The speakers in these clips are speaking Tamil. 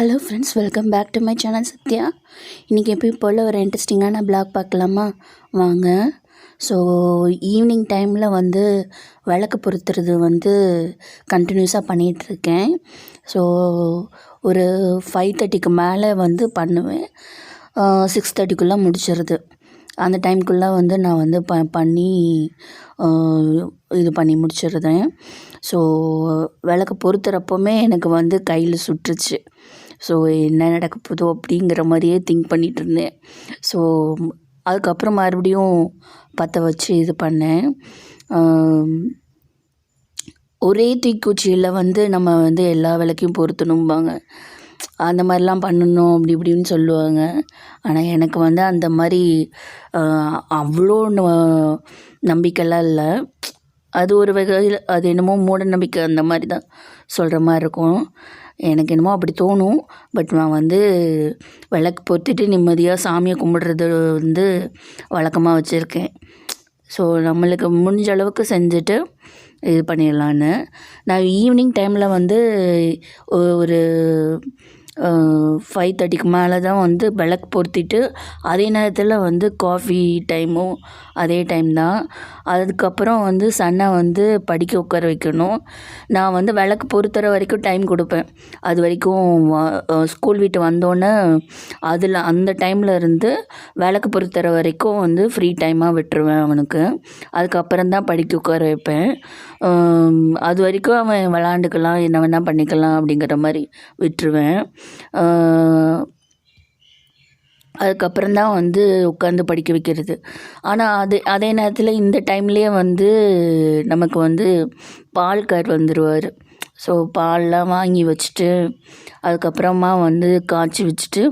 Hello friends, welcome back to my channel Sathya. இன்றைக்கி எப்பயும் போல் ஒரு இன்ட்ரெஸ்டிங்கான பிளாக் பார்க்கலாமா? வாங்க. ஸோ ஈவினிங் டைமில் வந்து விளக்கு பொருத்துறது வந்து கண்டினியூஸாக பண்ணிகிட்ருக்கேன். ஸோ ஒரு 5:30க்கு மேலே வந்து பண்ணுவேன். 6:30க்குள்ளே முடிச்சிடுறது. அந்த டைம்குள்ளே வந்து நான் வந்து பண்ணி இது பண்ணி முடிச்சிடுறேன். ஸோ விளக்கு பொருத்துறப்போமே எனக்கு வந்து கையில் சுட்டுருச்சு. ஸோ என்ன நடக்க போதோ அப்படிங்கிற மாதிரியே திங்க் பண்ணிகிட்டு இருந்தேன். ஸோ அதுக்கப்புறம் மறுபடியும் பற்ற வச்சு இது பண்ணேன். ஒரே தீக்குச்சியில் வந்து நம்ம வந்து எல்லா விளக்கையும் பொருத்தணும்பாங்க. அந்த மாதிரிலாம் பண்ணணும் அப்படி இப்படின்னு சொல்லுவாங்க. ஆனால் எனக்கு வந்து அந்த மாதிரி அவ்வளோ நம்பிக்கைலாம் இல்லை. அது ஒரு வகையில் அது என்னமோ மூட நம்பிக்கை அந்த மாதிரி தான் சொல்கிற மாதிரி இருக்கும். எனக்கு என்னமோ அப்படி தோணும். பட் நான் வந்து விளக்கு பொருத்திட்டு நிம்மதியாக சாமியை கும்பிடுறது வந்து வழக்கமாக வச்சுருக்கேன். ஸோ நம்மளுக்கு முடிஞ்ச அளவுக்கு செஞ்சுட்டு இது பண்ணிடலான்னு நான் ஈவினிங் டைமில் வந்து ஒரு 5:30க்கு மேலே தான் வந்து விளக்கு பொருத்திட்டு அதே நேரத்தில் வந்து காஃபி டைமும் அதே டைம் தான். அதுக்கப்புறம் வந்து சன்னை வந்து படிக்க உட்கார வைக்கணும். நான் வந்து விளக்கு பொருத்துற வரைக்கும் டைம் கொடுப்பேன். அது வரைக்கும் ஸ்கூல் விட்டு வந்தோடனே அந்த டைமில் இருந்து விளக்கு பொருத்துற வரைக்கும் வந்து ஃப்ரீ டைமாக விட்டுருவேன் அவனுக்கு. அதுக்கப்புறம் தான் படிக்க உட்கார வைப்பேன். அது வரைக்கும் அவன் விளாண்டுக்கலாம், என்ன வேணால் பண்ணிக்கலாம் அப்படிங்கிற மாதிரி விட்டுருவேன். அதுக்கப்புறம் தான் வந்து உட்காந்து படிக்க வைக்கிறது. ஆனால் அதே நேரத்தில் இந்த டைம்லேயே வந்து நமக்கு வந்து பால்கார் வந்துடுவார். ஸோ பால்லாம் வாங்கி வச்சுட்டு அதுக்கப்புறமா வந்து காய்ச்சி வச்சுட்டு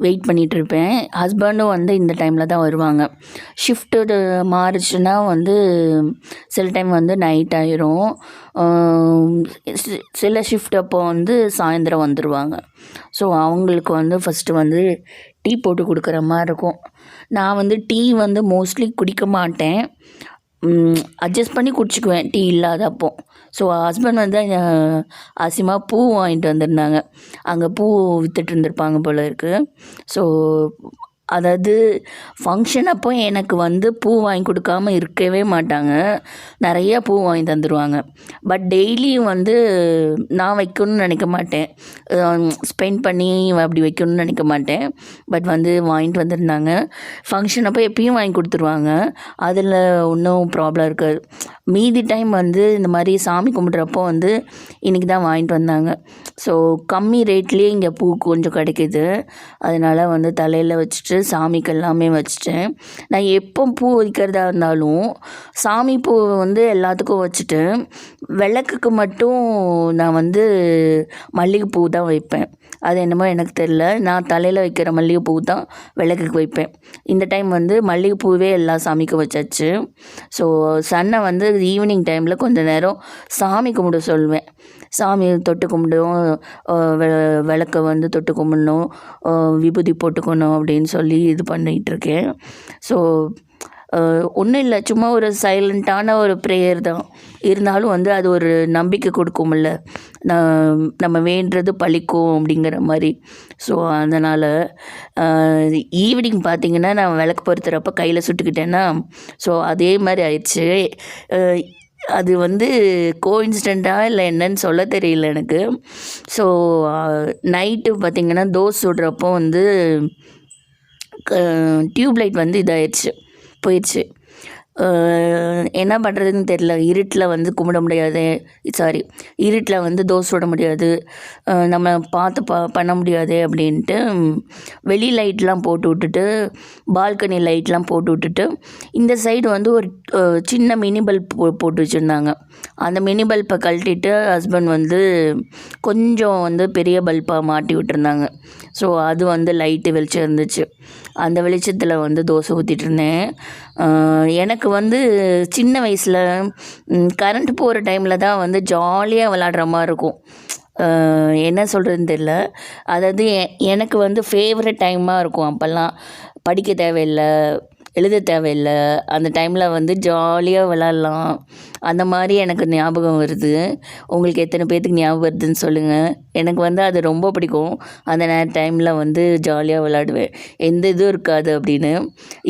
வெயிட் பண்ணிகிட்ருப்பேன். ஹஸ்பண்டும் வந்து இந்த டைமில் தான் வருவாங்க. ஷிஃப்ட்டு மாறிச்சுன்னா வந்து சில டைம் வந்து நைட் ஆயிரும். சில ஷிஃப்ட் அப்போ வந்து சாயந்தரம் வந்துடுவாங்க. ஸோ அவங்களுக்கு வந்து ஃபஸ்ட்டு வந்து டீ போட்டு கொடுக்குற மாதிரி இருக்கும். நான் வந்து டீ வந்து மோஸ்ட்லி குடிக்க மாட்டேன். அட்ஜஸ்ட் பண்ணி குடிச்சிக்குவேன் டீ இல்லாதப்போ. ஸோ ஹஸ்பண்ட் வந்து அசியமாக பூ வாங்கிட்டு வந்திருந்தாங்க. அங்கே பூ விற்றுட்டு இருந்திருப்பாங்க போல இருக்குது. ஸோ அதாவது ஃபங்க்ஷன் அப்போ எனக்கு வந்து பூ வாங்கி கொடுக்காம இருக்கவே மாட்டாங்க. நிறையா பூ வாங்கி தந்துடுவாங்க. பட் டெய்லியும் வந்து நான் வைக்கணும்னு நினைக்க மாட்டேன். ஸ்பெண்ட் பண்ணி அப்படி வைக்கணும்னு நினைக்க மாட்டேன். பட் வந்து வாங்கிட்டு வந்திருந்தாங்க. ஃபங்க்ஷன் அப்போ எப்பயும் வாங்கி கொடுத்துருவாங்க. அதில் ஒன்றும் ப்ராப்ளம் இருக்காது. மீதி டைம் வந்து இந்த மாதிரி சாமி கும்பிட்றப்போ வந்து இன்றைக்கி தான் வாங்கிட்டு வந்தாங்க. ஸோ கம்மி ரேட்லேயே இங்கே பூ கொஞ்சம் கிடைக்கிது. அதனால் வந்து தலையில் வச்சுட்டு சாமிக்கு எல்லாமே வச்சுட்டேன். நான் எப்போ பூ வைக்கிறதா இருந்தாலும் சாமி பூ வந்து எல்லாத்துக்கும் வச்சுட்டு விளக்குக்கு மட்டும் நான் வந்து மல்லிகைப்பூ தான் வைப்பேன். அது என்னமோ எனக்கு தெரில. நான் தலையில் வைக்கிற மல்லிகைப்பூ தான் விளக்குக்கு வைப்பேன். இந்த டைம் வந்து மல்லிகைப்பூவே எல்லா சாமிக்கும் வச்சாச்சு. ஸோ சன்னை வந்து ஈவினிங் டைமில் கொஞ்சம் நேரம் சாமி கும்பிட சொல்வேன். சாமி தொட்டு கும்பிடும், விளக்கை வந்து தொட்டு கும்பிடணும், விபூதி போட்டுக்கணும் அப்படின்னு சொல்லி இது பண்ணிகிட்ருக்கேன். ஸோ ஒன்றும் இல்லை, சும்மா ஒரு சைலண்ட்டான ஒரு ப்ரேயர் தான். இருந்தாலும் வந்து அது ஒரு நம்பிக்கை கொடுக்கும்ல, நம்ம வேண்டுறது பழிக்கும் அப்படிங்கிற மாதிரி. ஸோ அதனால் ஈவினிங் பார்த்திங்கன்னா நான் விளக்கு பொருத்துறப்ப கையில் சுட்டுக்கிட்டேன்னா ஸோ அதே மாதிரி ஆயிடுச்சு. அது வந்து கோஇன்சிடெண்ட்டாக இல்லை என்னன்னு சொல்ல தெரியல எனக்கு. ஸோ நைட்டு பார்த்திங்கன்னா தோசை சுடுறப்போ வந்து டியூப்லைட் வந்து இதாகிடுச்சு, போயிடுச்சு. என்ன பண்ணுறதுன்னு தெரில. இருட்டில் வந்து கும்பிட முடியாது, இருட்டில் வந்து தோசை சுட முடியாது, நம்ம பார்த்து பண்ண முடியாது அப்படின்ட்டு வெளி லைட்லாம் போட்டு விட்டுட்டு, பால்கனி லைட்லாம் போட்டு விட்டுட்டு, இந்த சைடு வந்து ஒரு சின்ன மினி பல்ப் போட்டு வச்சுருந்தாங்க. அந்த மினி பல்பை கழட்டிட்டு ஹஸ்பண்ட் வந்து கொஞ்சம் வந்து பெரிய பல்பாக மாட்டி விட்டுருந்தாங்க. ஸோ அது வந்து லைட்டு வெளிச்சம் இருந்துச்சு. அந்த வெளிச்சத்தில் வந்து தோசை ஊற்றிட்டு இருந்தேன். எனக்கு வந்து சின்ன வயசில் கரண்ட் போகிற டைமில் தான் வந்து ஜாலியாக விளாடுற மாதிரி இருக்கும். என்ன சொல்கிறதுன்னு தெரில. அதாவது எனக்கு வந்து ஃபேவரட் டைமாக இருக்கும். அப்போல்லாம் படிக்க தேவையில்லை, எழுத தேவையில்லை, அந்த டைமில் வந்து ஜாலியாக விளாட்லாம். அந்த மாதிரி எனக்கு ஞாபகம் வருது. உங்களுக்கு எத்தனை பேர்த்துக்கு ஞாபகம் வருதுன்னு சொல்லுங்கள். எனக்கு வந்து அது ரொம்ப பிடிக்கும். அந்த டைமில் வந்து ஜாலியாக விளாடுவேன், எந்த இதுவும் இருக்காது அப்படின்னு.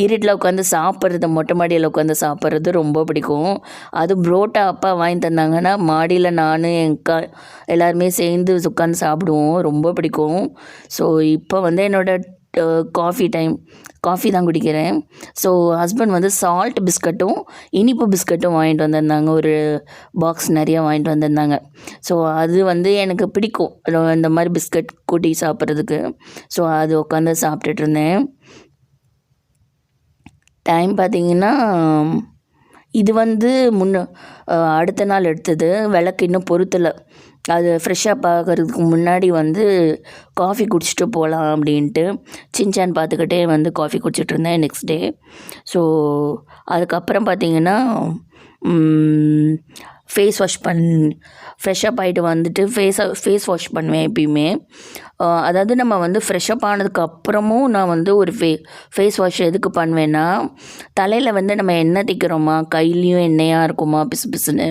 இருட்டில் உட்காந்து சாப்பிட்றது, மொட்டை மாடியில் உட்காந்து சாப்பிட்றது ரொம்ப பிடிக்கும். அது புரோட்டா அப்பா வாங்கி தந்தாங்கன்னா மாடியில் நான் என் அக்கா எல்லாருமே சேர்ந்து உட்காந்து சாப்பிடுவோம், ரொம்ப பிடிக்கும். ஸோ இப்போ வந்து என்னோடய காஃபி தான் குடிக்கிறேன். ஸோ ஹஸ்பண்ட் வந்து சால்ட் பிஸ்கட்டும் இனிப்பு பிஸ்கட்டும் வாங்கிட்டு வந்திருந்தாங்க, ஒரு பாக்ஸ் நிறையா வாங்கிட்டு வந்திருந்தாங்க. ஸோ அது வந்து எனக்கு பிடிக்கும், இந்த மாதிரி பிஸ்கட் கூட்டி சாப்பிட்றதுக்கு. ஸோ அது உட்காந்து சாப்பிட்டுட்டு இருந்தேன். டைம் பார்த்திங்கன்னா இது வந்து அடுத்த நாள் எடுத்தது. விளக்கு இன்னும் பொருத்தலை. அது ஃப்ரெஷ்ஷாக பார்க்குறதுக்கு முன்னாடி வந்து காஃபி குடிச்சிட்டு போகலாம் அப்படின்ட்டு சின்சான் பார்த்துக்கிட்டே வந்து காஃபி குடிச்சிட்டு இருந்தேன் நெக்ஸ்ட் டே. ஸோ அதுக்கப்புறம் பார்த்திங்கன்னா ஃபேஸ் வாஷ் ஃப்ரெஷ்ஷப் ஆகிட்டு வந்துட்டு ஃபேஸ் வாஷ் பண்ணுவேன் எப்பயுமே. அதாவது நம்ம வந்து ஃப்ரெஷ்ஷப் ஆனதுக்கு அப்புறமும் நான் வந்து ஒரு ஃபேஸ் வாஷ் எதுக்கு பண்ணுவேன்னா, தலையில் வந்து நம்ம எண்ணெய் தேய்க்கிறோமா, கையிலையும் எண்ணெயாக இருக்குமா பிசு பிசுன்னு,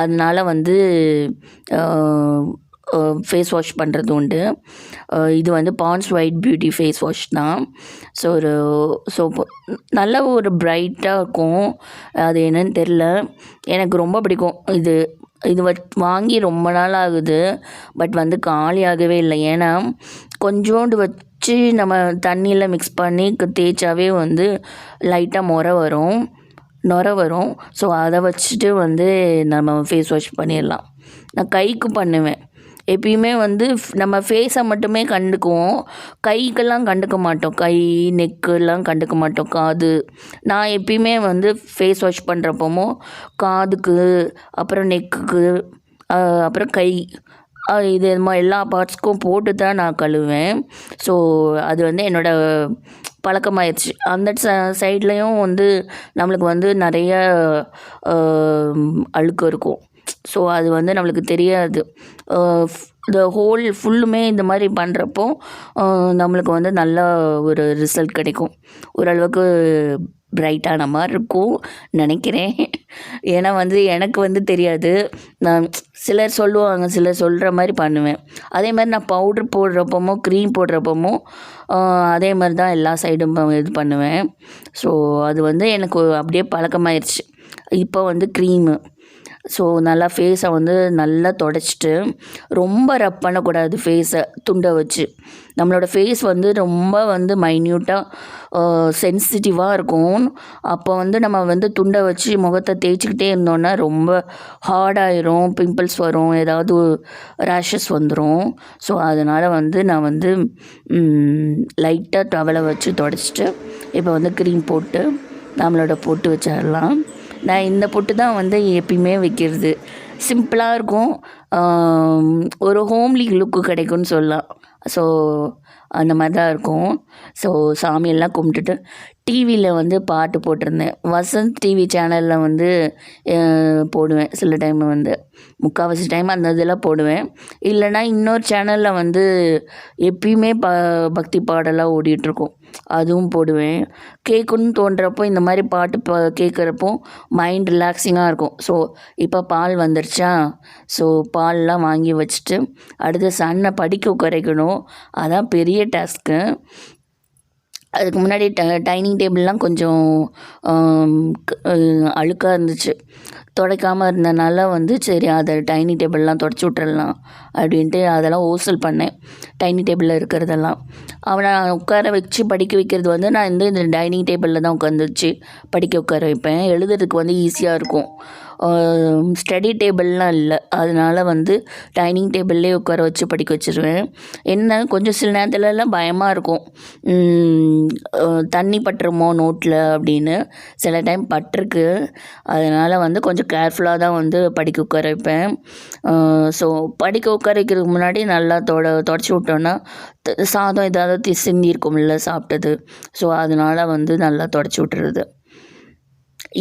அதனால வந்து ஃபேஸ் வாஷ் பண்ணுறது உண்டு. இது வந்து Ponds white beauty face wash தான். ஸோ நல்ல ஒரு பிரைட்டாக இருக்கும். அது என்னன்னு தெரில, எனக்கு ரொம்ப பிடிக்கும். இது வாங்கி ரொம்ப நாள் ஆகுது, பட் வந்து காலியாகவே இல்லை. ஏன்னா கொஞ்சோண்டு வச்சு நம்ம தண்ணியில் மிக்ஸ் பண்ணி தேய்ச்சாவே வந்து லைட்டாக நுரை வரும். ஸோ அதை வச்சுட்டு வந்து நம்ம ஃபேஸ் வாஷ் பண்ணிடலாம். நான் கைக்கு பண்ணுவேன் எப்பயுமே. வந்து நம்ம ஃபேஸை மட்டுமே கண்டுக்குவோம், கைக்கெல்லாம் கண்டுக்க மாட்டோம். கை நெக்கெல்லாம் கண்டுக்க மாட்டோம். காது, நான் எப்பயுமே வந்து ஃபேஸ் வாஷ் பண்ணுறப்பமோ காதுக்கு, அப்புறம் நெக்குக்கு, அப்புறம் கை, இது எல்லா பார்ட்ஸ்க்கும் போட்டு தான் நான் கழுவேன். ஸோ அது வந்து என்னோடய பழக்கமாயிடுச்சு. அந்த சைட்லேயும் வந்து நம்மளுக்கு வந்து நிறைய அழுக்கு இருக்கும். ஸோ அது வந்து நம்மளுக்கு தெரியாது. இந்த ஹோல் ஃபுல்லுமே இந்த மாதிரி பண்ணுறப்போ நம்மளுக்கு வந்து நல்ல ஒரு ரிசல்ட் கிடைக்கும். ஓரளவுக்கு பிரைட்டான மாதிரி இருக்கும் நினைக்கிறேன். ஏன்னா வந்து எனக்கு வந்து தெரியாது. நான் சிலர் சொல்லுவாங்க, சிலர் சொல்கிற மாதிரி பண்ணுவேன். அதே மாதிரி நான் பவுட்ரு போடுறப்பமோ க்ரீம் போடுறப்பமோ அதே மாதிரி தான் எல்லா சைடும் இது பண்ணுவேன். ஸோ அது வந்து எனக்கு அப்படியே பழக்கமாயிருச்சு. இப்போ வந்து க்ரீமு, ஸோ நல்லா ஃபேஸை வந்து நல்லா தொடச்சிட்டு, ரொம்ப ரப் பண்ணக்கூடாது ஃபேஸை துண்டை வச்சு. நம்மளோட ஃபேஸ் வந்து ரொம்ப வந்து மைன்யூட்டாக சென்சிட்டிவாக இருக்கும். அப்போ வந்து நம்ம வந்து துண்டை வச்சு முகத்தை தேய்ச்சிக்கிட்டே இருந்தோன்னா ரொம்ப ஹார்டாயிரும், பிம்பிள்ஸ் வரும், ஏதாவது ரேஷஸ் வந்துடும். ஸோ அதனால் வந்து நான் வந்து லைட்டாக டவலை வச்சு தொடச்சிட்டு இப்போ வந்து க்ரீம் போட்டு நம்மளோட பொட்டு வச்சிடலாம். நான் இந்த பொட்டு தான் வந்து எப்பயுமே வைக்கிறது. சிம்பிளாக இருக்கும், ஒரு ஹோம்லி லுக்கு கிடைக்கும்னு சொல்லலாம். ஸோ அந்த மாதிரி தான் இருக்கும். ஸோ சாமியெல்லாம் கும்பிட்டுட்டு டிவியில் வந்து பாட்டு போட்டிருந்தேன். வசந்த் டிவி சேனலில் வந்து போடுவேன் சில டைம், வந்து முக்கால்வாசி டைம் அந்த இதெல்லாம் போடுவேன். இல்லைனா இன்னொரு சேனலில் வந்து எப்பயுமே பக்தி பாடலாக ஓடிட்டுருக்கும், அதுவும் போடுவேன். கேட்கணுன்னு தோன்றப்போ இந்த மாதிரி பாட்டு கேட்குறப்போ மைண்ட் ரிலாக்ஸிங்காக இருக்கும். ஸோ இப்போ பால் வந்துருச்சா, ஸோ பால்லாம் வாங்கி வச்சுட்டு அடுத்து சன்னை படிக்க உட்காரைக்கணும். அதான் பெரிய டாஸ்க்கு. அதுக்கு முன்னாடி டைனிங் டேபிள்லாம் கொஞ்சம் அழுக்காக இருந்துச்சு, துடைக்காமல் இருந்தனால வந்து சரி அதை டைனிங் டேபிள்லாம் துடைச்சி விட்றலாம் அப்படின்ட்டு அதெல்லாம் ஓசல் பண்ணேன். டைனிங் டேபிளில் இருக்கிறதெல்லாம் அவனை உட்கார வச்சு படிக்க வைக்கிறது வந்து நான் இந்த டைனிங் டேபிளில் தான் உட்காந்து வச்சு படிக்க உட்கார வைப்பேன். எழுதுறதுக்கு வந்து ஈஸியாக இருக்கும். ஸ்டடி டேபிள்லாம் இல்லை, அதனால் வந்து டைனிங் டேபிள்லேயே உட்கார வச்சு படிக்க வச்சுருவேன். என்ன கொஞ்சம் சில நேரத்துலலாம் பயமாக இருக்கும், தண்ணி பட்டுருமோ நோட்டில் அப்படின்னு. சில டைம் பட்டிருக்கு, அதனால் வந்து கொஞ்சம் கேர்ஃபுல்லாக தான் வந்து படிக்க உட்கார வைப்பேன். ஸோ படிக்க உட்கார வைக்கிறதுக்கு முன்னாடி நல்லா தொடச்சி விட்டோன்னா சாதம் ஏதாவது சிந்திருக்கும்ல சாப்பிட்டது, ஸோ அதனால் வந்து நல்லா தொடச்சி விட்டுறது.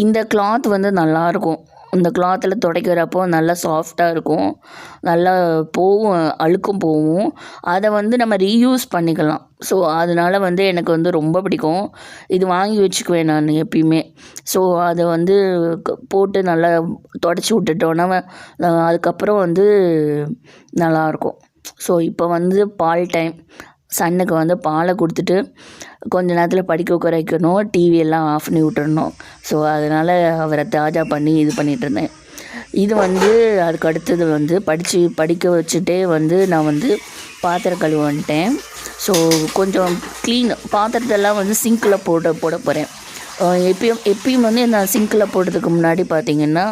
இந்த கிளாத் வந்து நல்லாயிருக்கும், இந்த கிளாத்தில் துடைக்கிறப்போ நல்லா சாஃப்டாக இருக்கும், நல்லா போகும், அழுக்கும் போகும். அதை வந்து நம்ம ரீயூஸ் பண்ணிக்கலாம். ஸோ அதனால் வந்து எனக்கு வந்து ரொம்ப பிடிக்கும். இது வாங்கி வச்சுக்குவேன் நான் எப்பயுமே. ஸோ அதை வந்து போட்டு நல்லா தொடச்சி விட்டுட்டோன்னா அதுக்கப்புறம் வந்து நல்லாயிருக்கும். ஸோ இப்போ வந்து பால் டைம். சன்னுக்கு வந்து பாலை கொடுத்துட்டு கொஞ்ச நேரத்தில் படிக்க உட்கார வைக்கணும், டிவியெல்லாம் ஆஃப் பண்ணி விட்டுறணும். ஸோ அதனால் அவரை தாஜா பண்ணி இது பண்ணிகிட்ருந்தேன். இது வந்து அதுக்கு அடுத்தது வந்து படிக்க வச்சுட்டே வந்து நான் வந்து பாத்திரம் கழுவ வந்துட்டேன். ஸோ கொஞ்சம் க்ளீன் பாத்திரத்தெல்லாம் வந்து சிங்கில் போட போகிறேன். எப்பயும் வந்து நான் சிங்கில் போடுறதுக்கு முன்னாடி பார்த்திங்கன்னா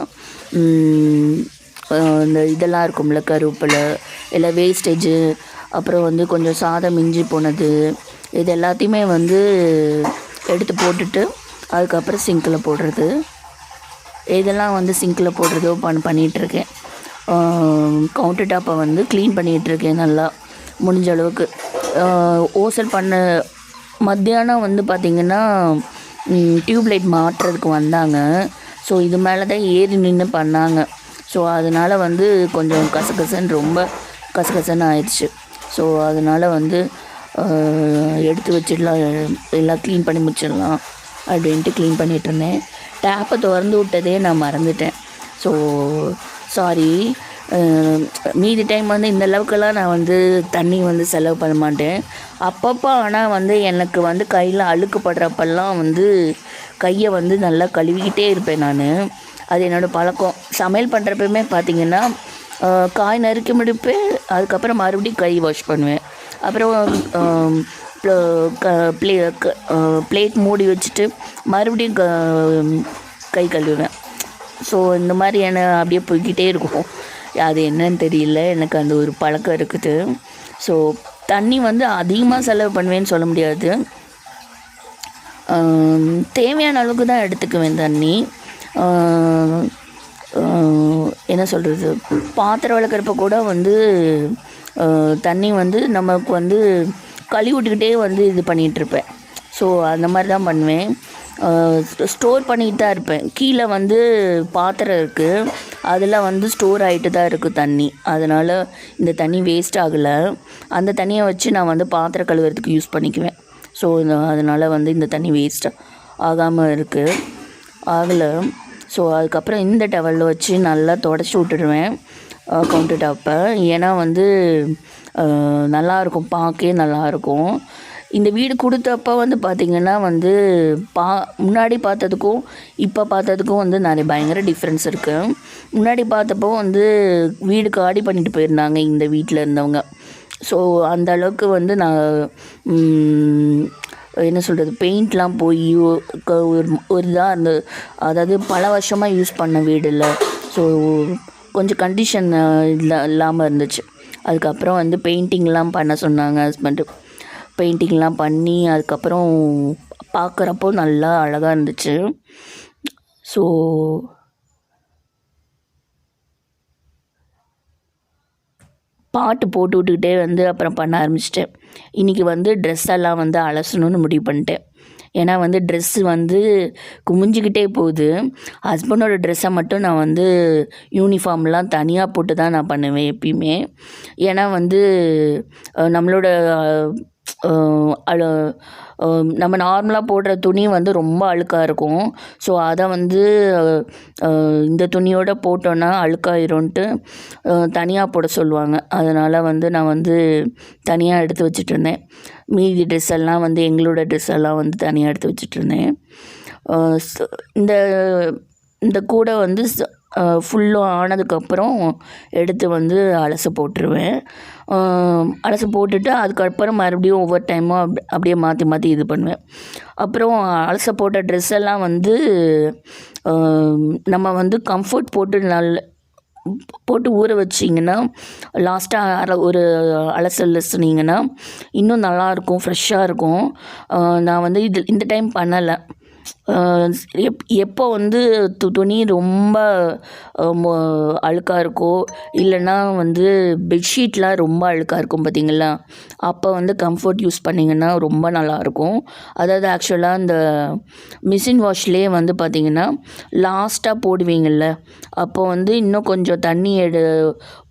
இந்த இதெல்லாம் இருக்கும்ல, கருவேப்பிலை இல்லை வேஸ்டேஜு, அப்புறம் வந்து கொஞ்சம் சாதம் மிஞ்சி போனது, இது எல்லாத்தையுமே வந்து எடுத்து போட்டுட்டு அதுக்கப்புறம் சிங்கில் போடுறது, இதெல்லாம் வந்து சிங்கில் போடுறதோ பண்ணிகிட்ருக்கேன். கவுண்டர் டாப்பை வந்து க்ளீன் பண்ணிகிட்ருக்கேன் நல்லா முடிஞ்ச அளவுக்கு. ஓசல் பண்ண மத்தியானம் வந்து பார்த்திங்கன்னா டியூப்லைட் மாட்டுறதுக்கு வந்தாங்க. ஸோ இது மேலே தான் ஏறி நின்று பண்ணாங்க. ஸோ அதனால் வந்து கொஞ்சம் ரொம்ப கசகசன்னு ஆயிடுச்சு. ஸோ அதனால் வந்து எடுத்து வச்சிடலாம், எல்லாம் க்ளீன் பண்ணி முடிச்சிடலாம் அப்படின்ட்டு க்ளீன் பண்ணிகிட்ருந்தேன். டேப்பை திறந்து விட்டதே நான் மறந்துட்டேன். So sorry. மீதி டைம் வந்து இந்த அளவுக்கெல்லாம் நான் வந்து தண்ணி வந்து செலவு பண்ண மாட்டேன். அப்பப்போ ஆனால் வந்து எனக்கு வந்து கையில் அழுக்கு படுறப்பெல்லாம் வந்து கையை வந்து நல்லா கழுவிக்கிட்டே இருப்பேன் நான். அது என்னோடய பழக்கம். சமையல் பண்ணுறப்பமே பார்த்திங்கன்னா காய் நறுக்கி முடிப்பேன், அதுக்கப்புறம் மறுபடியும் கை வாஷ் பண்ணுவேன். அப்புறம் பிளேட் மூடி வச்சுட்டு மறுபடியும் கை கழுவுவேன். ஸோ இந்த மாதிரி அப்படியே போய்கிட்டே இருக்கும். அது என்னன்னு தெரியல, எனக்கு அந்த ஒரு பழக்கம் இருக்குது. ஸோ தண்ணி வந்து அதிகமாக செலவு பண்ணுவேன்னு சொல்ல முடியாது, தேவையான அளவுக்கு தான் எடுத்துக்குவேன் தண்ணி. என்ன சொல்கிறது, பாத்திரம் விளக்குறப்ப கூட வந்து தண்ணி வந்து நமக்கு வந்து கழுவி விட்டுக்கிட்டே வந்து இது பண்ணிகிட்ருப்பேன். ஸோ அந்த மாதிரி தான் பண்ணுவேன். ஸ்டோர் பண்ணிக்கிட்டு தான் இருப்பேன். கீழே வந்து பாத்திரம் இருக்குது, அதில் வந்து ஸ்டோர் ஆகிட்டு தான் இருக்குது தண்ணி. அதனால் இந்த தண்ணி வேஸ்ட் ஆகலை. அந்த தண்ணியை வச்சு நான் வந்து பாத்திரம் கழுவுறதுக்கு யூஸ் பண்ணிக்குவேன். ஸோ அதனால் வந்து இந்த தண்ணி வேஸ்ட் ஆகாமல் ஆகலை. ஸோ அதுக்கப்புறம் இந்த டவலில் வச்சு நல்லா தொடச்சி விட்டுடுவேன் கவுண்டர் டாப்பை. ஏன்னா வந்து நல்லாயிருக்கும், பார்க்கவே நல்லாயிருக்கும். இந்த வீடு கொடுத்தப்போ வந்து பார்த்திங்கன்னா வந்து முன்னாடி பார்த்ததுக்கும் இப்போ பார்த்ததுக்கும் வந்து நிறைய பயங்கர டிஃப்ரென்ஸ் இருக்குது. முன்னாடி பார்த்தப்போ வந்து வீடு காலி பண்ணிட்டு போயிருந்தாங்க இந்த வீட்டில் இருந்தவங்க. ஸோ அந்த அளவுக்கு வந்து நான் என்ன சொல்கிறது, பெயிண்ட்லாம் போய் ஒரு இதாக இருந்தது. அதாவது பல வருஷமாக யூஸ் பண்ண வீடு இல்லை. ஸோ கொஞ்சம் கண்டிஷன் இல்லாமல் இருந்துச்சு. அதுக்கப்புறம் வந்து பெயிண்டிங்லாம் பண்ண சொன்னாங்க ஹஸ்பண்டு. பெயிண்டிங்லாம் பண்ணி அதுக்கப்புறம் பார்க்குறப்போ நல்லா அழகாக இருந்துச்சு. ஸோ பாட்டு போட்டு விட்டுக்கிட்டே வந்து அப்புறம் பண்ண ஆரம்பிச்சிட்டேன். இன்றைக்கி வந்து ட்ரெஸ்ஸெல்லாம் வந்து அலசணும்னு முடிவு பண்ணிட்டேன். ஏன்னா வந்து ட்ரெஸ்ஸு வந்து குமிஞ்சிக்கிட்டே போகுது. ஹஸ்பண்டோட ட்ரெஸ்ஸை மட்டும் நான் வந்து யூனிஃபார்ம்லாம் தனியாக போட்டு தான் நான் பண்ணுவேன் எப்பயுமே. ஏன்னா வந்து நம்மளோட நம்ம நார்மலாக போடுற துணி வந்து ரொம்ப அழுக்காக இருக்கும். ஸோ அதை வந்து இந்த துணியோடு போட்டோன்னா அழுக்காயிரும்ன்ட்டு தனியாக போட சொல்லுவாங்க. அதனால் வந்து நான் வந்து தனியாக எடுத்து வச்சிட்ருந்தேன். மீதி ட்ரெஸ் எல்லாம் வந்து எங்களோட ட்ரெஸ் எல்லாம் வந்து தனியாக எடுத்து வச்சிட்ருந்தேன். இந்த கூடை வந்து ஃபுல்லும் ஆனதுக்கப்புறம் எடுத்து வந்து அலச போட்டுருவேன். அலச போட்டுட்டு அதுக்கப்புறம் மறுபடியும் ஒவ்வொரு டைமும் அப்படியே மாற்றி இது பண்ணுவேன். அப்புறம் அலச போட்ட ட்ரெஸ் எல்லாம் வந்து நம்ம வந்து கம்ஃபர்ட் போட்டு ஊற வச்சிங்கன்னா லாஸ்ட்டாக ஒரு அலசினீங்கன்னா இன்னும் நல்லாயிருக்கும், ஃப்ரெஷ்ஷாக இருக்கும். நான் வந்து இந்த டைம் பண்ணலை. எப்போ வந்து துணி ரொம்ப அழுக்காக இருக்கோ இல்லைன்னா வந்து பெட்ஷீட்லாம் ரொம்ப அழுக்காக இருக்கும் பார்த்தீங்களா, அப்போ வந்து கம்ஃபர்ட் யூஸ் பண்ணிங்கன்னா ரொம்ப நல்லாயிருக்கும். அதாவது ஆக்சுவலாக இந்த மிஷின் வாஷ்லேயே வந்து பார்த்திங்கன்னா லாஸ்ட்டாக போடுவீங்கள்ல, அப்போ வந்து இன்னும் கொஞ்சம் தண்ணி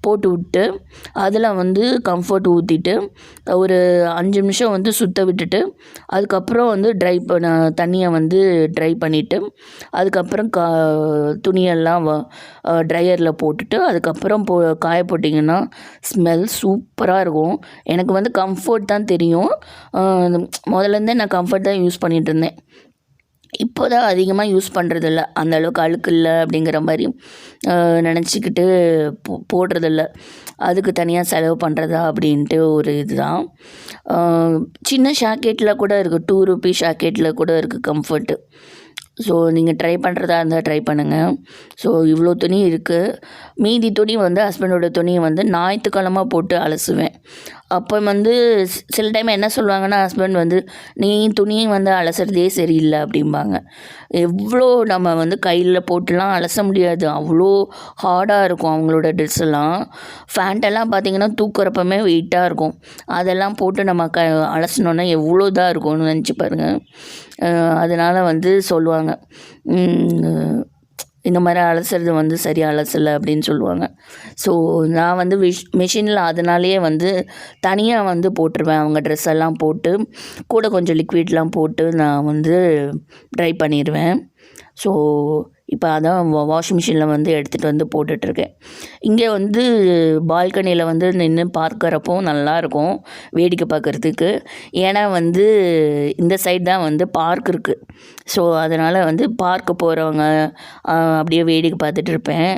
போட்டு விட்டு அதில் வந்து கம்ஃபர்ட் ஊற்றிட்டு ஒரு 5 நிமிஷம் வந்து சுற்ற விட்டுட்டு அதுக்கப்புறம் வந்து தண்ணியை வந்து ட்ரை பண்ணிவிட்டு அதுக்கப்புறம் துணியெல்லாம் ட்ரையரில் போட்டுட்டு அதுக்கப்புறம் காய போட்டிங்கன்னா ஸ்மெல் சூப்பராக இருக்கும். எனக்கு வந்து கம்ஃபர்ட் தான் தெரியும். முதலேருந்தே நான் கம்ஃபர்ட் தான் யூஸ் பண்ணிகிட்டு இருந்தேன். இப்போ தான் அதிகமாக யூஸ் பண்ணுறதில்ல, அந்தளவுக்கு அழுக்கு இல்லை அப்படிங்கிற மாதிரி நினச்சிக்கிட்டு போடுறதில்ல. அதுக்கு தனியாக செலவு பண்ணுறதா அப்படின்ட்டு ஒரு இதுதான். சின்ன ஷாக்கெட்டில் கூட இருக்குது, 2 ரூபீஸ் ஷாக்கெட்டில் கூட இருக்குது கம்ஃபர்ட்டு. ஸோ நீங்கள் ட்ரை பண்ணுறதா இருந்தால் ட்ரை பண்ணுங்கள். ஸோ இவ்வளோ துணி இருக்குது. மீதி துணி வந்து ஹஸ்பண்டோட துணியை வந்து ஞாயிற்றுக்கிழமை போட்டு அலசுவேன். அப்போ வந்து சில டைம் என்ன சொல்லுவாங்கன்னா ஹஸ்பண்ட் வந்து, நீ துணியை வந்து அலசுறதே சரியில்லை அப்படிம்பாங்க. எவ்வளோ நம்ம வந்து கையில் போட்டுலாம் அலச முடியாது, அவ்வளோ ஹார்டாக இருக்கும் அவங்களோட ட்ரெஸ்ஸெல்லாம். ஃபேண்ட்டெல்லாம் பார்த்திங்கன்னா தூக்குறப்பமே வெயிட்டாக இருக்கும். அதெல்லாம் போட்டு நம்ம அலசினோன்னா எவ்வளோ இதாக இருக்கும்னு நினச்சி பாருங்கள். அதனால் வந்து சொல்லுவாங்க, இந்த மாதிரி அலசுறது வந்து சரியாக அலசலை அப்படின்னு சொல்லுவாங்க. ஸோ நான் வந்து மிஷினில் அதனாலேயே வந்து தனியாக வந்து போட்டுருவேன். அவங்க ட்ரெஸ் எல்லாம் போட்டு கூட கொஞ்சம் லிக்விட்லாம் போட்டு நான் வந்து ட்ரை பண்ணிடுவேன். ஸோ இப்போ அதான் வாஷிங் மிஷினில் வந்து எடுத்துகிட்டு வந்து போட்டுட்ருக்கேன். இங்கே வந்து பால்கனியில் வந்து நின்று பார்க்குறப்போ நல்லாயிருக்கும் வேடிக்கை பார்க்குறதுக்கு. ஏன்னா வந்து இந்த சைடு தான் வந்து பார்க் இருக்குது. ஸோ அதனால் வந்து பார்க்கு போகிறவங்க அப்படியே வேடிக்கை பார்த்துட்டு இருப்பேன்.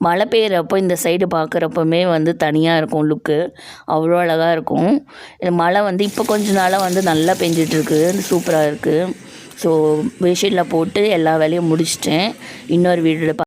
மழை பெய்கிறப்போ இந்த சைடு பார்க்குறப்பமே வந்து தனியாக இருக்கும் லுக்கு, அவ்வளோ அழகாக இருக்கும். மழை வந்து இப்போ கொஞ்ச நாளாக வந்து நல்லா பெஞ்சிட்ருக்கு, சூப்பராக இருக்குது. ஸோ பெட்ஷீட்டில் போட்டு எல்லா வேலையும் முடிச்சிட்டேன். இன்னொரு வீடியோவில்